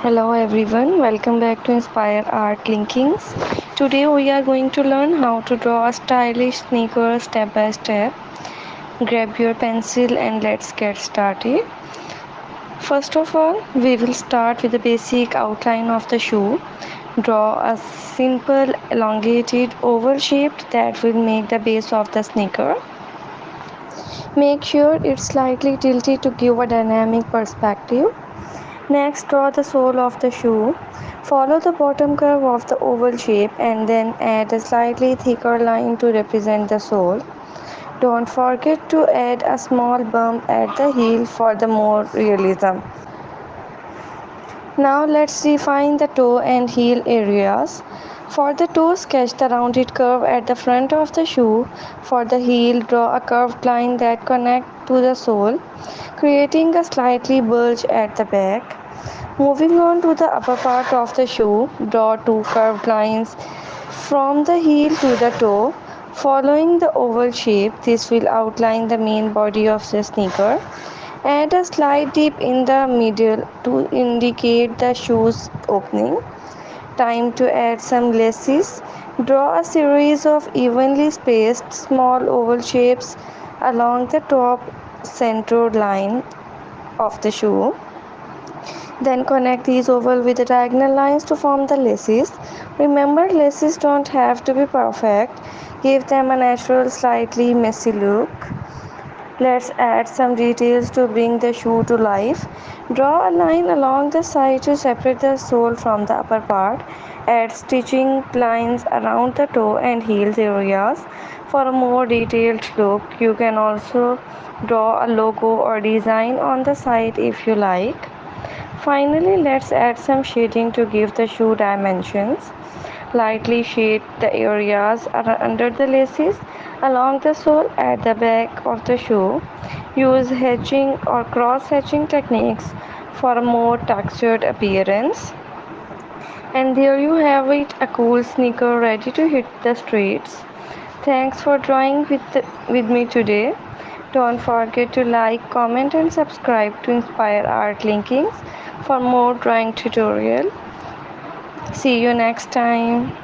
Hello everyone, welcome back to Inspire Art Linkings. Today we are going to learn how to draw a stylish sneaker step by step. Grab your pencil and let's get started. First of all, we will start with the basic outline of the shoe. Draw a simple elongated oval shape that will make the base of the sneaker. Make sure it's slightly tilted to give a dynamic perspective. Next, draw the sole of the shoe. Follow the bottom curve of the oval shape and then add a slightly thicker line to represent the sole. Don't forget to add a small bump at the heel for the more realism. Now let's define the toe and heel areas. For the toe, sketch the rounded curve at the front of the shoe. For the heel, draw a curved line that connects to the sole, creating a slightly bulge at the back. Moving on to the upper part of the shoe, draw two curved lines from the heel to the toe. Following the oval shape, this will outline the main body of the sneaker. Add a slight dip in the middle to indicate the shoe's opening. Time to add some laces. Draw a series of evenly spaced small oval shapes along the top center line of the shoe. Then connect these oval with the diagonal lines to form the laces. Remember, laces don't have to be perfect. Give them a natural, slightly messy look. Let's add some details to bring the shoe to life. Draw a line along the side to separate the sole from the upper part. Add stitching lines around the toe and heels areas. For a more detailed look, you can also draw a logo or design on the side if you like. Finally, let's add some shading to give the shoe dimensions. Lightly shade the areas under the laces along the sole at the back of the shoe. Use hatching or cross hatching techniques for a more textured appearance. And there you have it, a cool sneaker ready to hit the streets. Thanks for drawing with me today. Don't forget to like, comment and subscribe to Inspire Art Linkings for more drawing tutorial. See you next time.